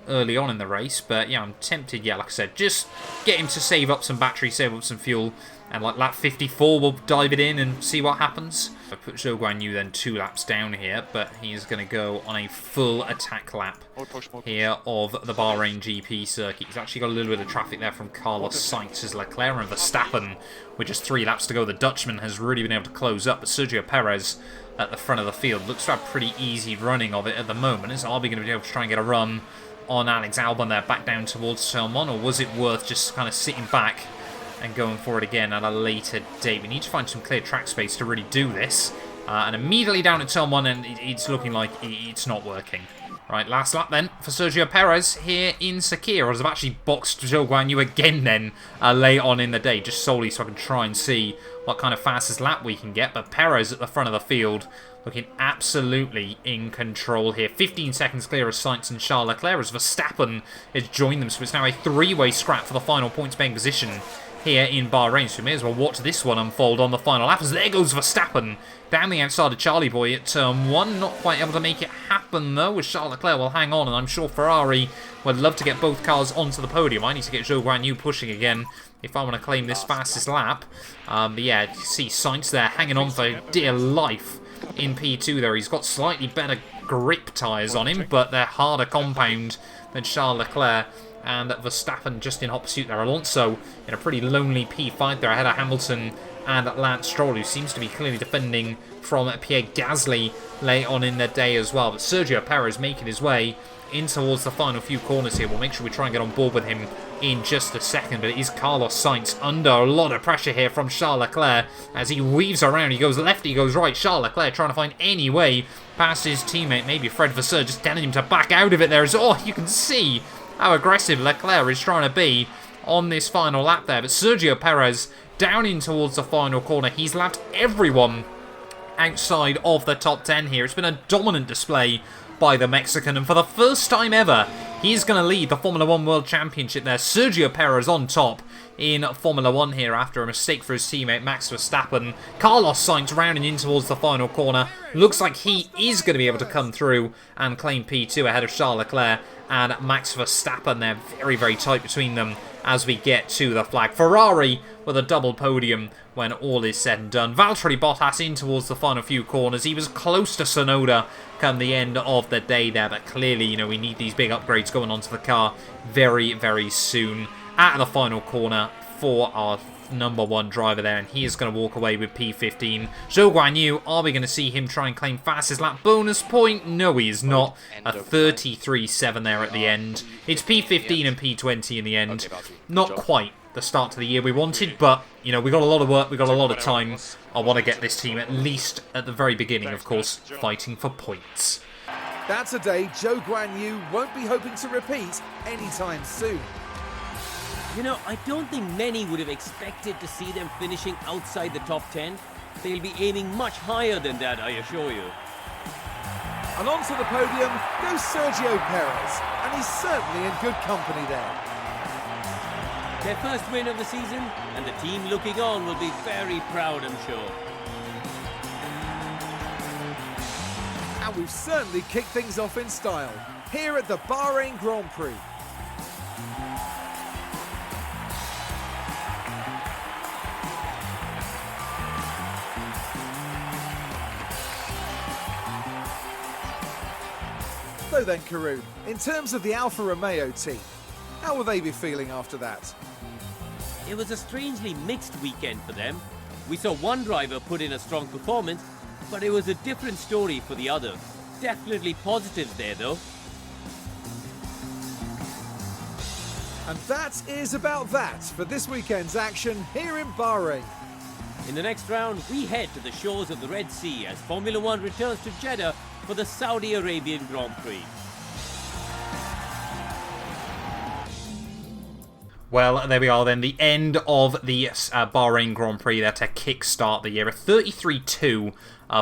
S1: early on in the race. But, yeah, I'm tempted, like I said, just get him to save up some battery, save up some fuel. And, like, lap 54, we'll dive it in and see what happens. I put Zhou Guanyu then 2 laps down here, but he's going to go on a full attack lap here of the Bahrain GP circuit. He's actually got a little bit of traffic there from Carlos Sainz as Leclerc and Verstappen, with just 3 laps to go. The Dutchman has really been able to close up, but Sergio Perez at the front of the field looks to have pretty easy running of it at the moment. Is Albie going to be able to try and get a run on Alex Albon there back down towards turn 1, or was it worth just kind of sitting back and going for it again at a later date? We need to find some clear track space to really do this. And immediately down at turn 1, and it's looking like it's not working. Right, last lap then for Sergio Perez here in Sakir. I've actually boxed Zhou Guanyu again then late on in the day, just solely so I can try and see what kind of fastest lap we can get. But Perez at the front of the field looking absolutely in control here. 15 seconds clear of Sainz and Charles Leclerc as Verstappen has joined them. So it's now a 3-way scrap for the final points-paying position here in Bahrain, so we may as well watch this one unfold on the final lap as there goes Verstappen down the outside of Charlie Boy at turn 1. Not quite able to make it happen though, as Charles Leclerc will hang on, and I'm sure Ferrari would love to get both cars onto the podium. I need to get Zhou Guanyu pushing again if I want to claim this fastest lap. But yeah, you see Sainz there hanging on for dear life in P2 there. He's got slightly better grip tyres on him, but they're harder compound than Charles Leclerc and Verstappen just in hot pursuit there. Alonso in a pretty lonely P5 there ahead of Hamilton and Lance Stroll, who seems to be clearly defending from Pierre Gasly late on in the day as well. But Sergio Perez making his way in towards the final few corners here. We'll make sure we try and get on board with him in just a second, but it is Carlos Sainz under a lot of pressure here from Charles Leclerc as he weaves around. He goes left, he goes right. Charles Leclerc trying to find any way past his teammate, maybe Fred Vasseur, just telling him to back out of it there. You can see how aggressive Leclerc is trying to be on this final lap there. But Sergio Perez down in towards the final corner. He's lapped everyone outside of the top 10 here. It's been a dominant display by the Mexican, and for the first time ever, he's going to lead the Formula 1 World Championship there. Sergio Perez on top in Formula 1 here after a mistake for his teammate Max Verstappen. Carlos Sainz rounding in towards the final corner. Looks like he is going to be able to come through and claim P2 ahead of Charles Leclerc and Max Verstappen. They're very, very tight between them as we get to the flag. Ferrari with a double podium when all is said and done. Valtteri Bottas in towards the final few corners. He was close to Tsunoda come the end of the day there, but clearly, we need these big upgrades going onto the car very, very soon. At the final corner for our number 1 driver there, and he is going to walk away with P15. Zhou Guanyu, are we going to see him try and claim fastest lap bonus point? No, he is not. A 33.7 there at the end. It's P15 and P20 in the end. Not quite the start to the year we wanted, but, we got a lot of work, we got a lot of time. I want to get this team, at least at the very beginning, of course, fighting for points.
S2: That's a day Zhou Guanyu won't be hoping to repeat anytime soon.
S3: You know, I don't think many would have expected to see them finishing outside the top 10. They'll be aiming much higher than that, I assure you.
S2: And onto the podium goes Sergio Perez, and he's certainly in good company there.
S3: Their first win of the season, and the team looking on will be very proud, I'm sure.
S2: And we've certainly kicked things off in style here at the Bahrain Grand Prix. So then, Karun, in terms of the Alfa Romeo team, how will they be feeling after that?
S3: It was a strangely mixed weekend for them. We saw one driver put in a strong performance, but it was a different story for the other. Definitely positives there though.
S2: And that is about that for this weekend's action here in Bahrain.
S3: In the next round, we head to the shores of the Red Sea as Formula One returns to Jeddah for the Saudi Arabian Grand Prix.
S1: Well, there we are then, the end of the Bahrain Grand Prix there to kickstart the year. A 33-2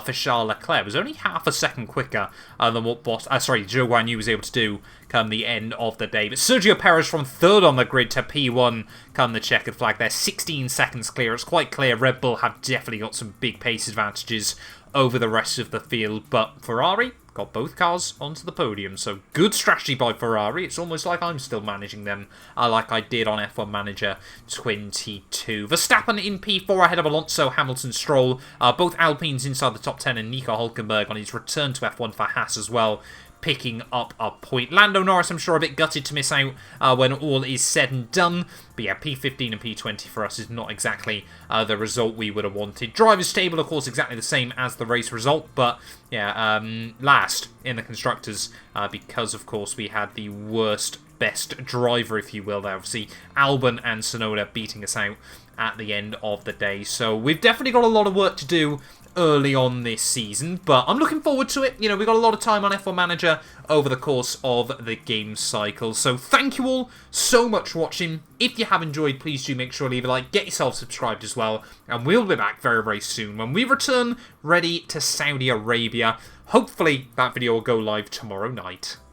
S1: for Charles Leclerc. It was only half a second quicker than what Zhou Guanyu was able to do come the end of the day. But Sergio Perez from third on the grid to P1 come the checkered flag there. 16 seconds clear. It's quite clear Red Bull have definitely got some big pace advantages over the rest of the field, but Ferrari got both cars onto the podium, so good strategy by Ferrari. It's almost like I'm still managing them like I did on F1 Manager 22. Verstappen in P4 ahead of Alonso, Hamilton, Stroll, both Alpines inside the top 10, and Nico Hulkenberg on his return to F1 for Haas as well, picking up a point. Lando Norris, I'm sure, a bit gutted to miss out when all is said and done. But yeah, P15 and P20 for us is not exactly the result we would have wanted. Drivers' table, of course, exactly the same as the race result. But yeah, last in the Constructors because, of course, we had the worst best driver, if you will, there. Obviously, Albon and Tsunoda beating us out at the end of the day. So we've definitely got a lot of work to do early on this season, but I'm looking forward to it. You know, we've got a lot of time on F1 Manager over the course of the game cycle. So thank you all so much for watching. If you have enjoyed, please do make sure to leave a like, get yourself subscribed as well, and we'll be back very, very soon when we return ready to Saudi Arabia. Hopefully that video will go live tomorrow night.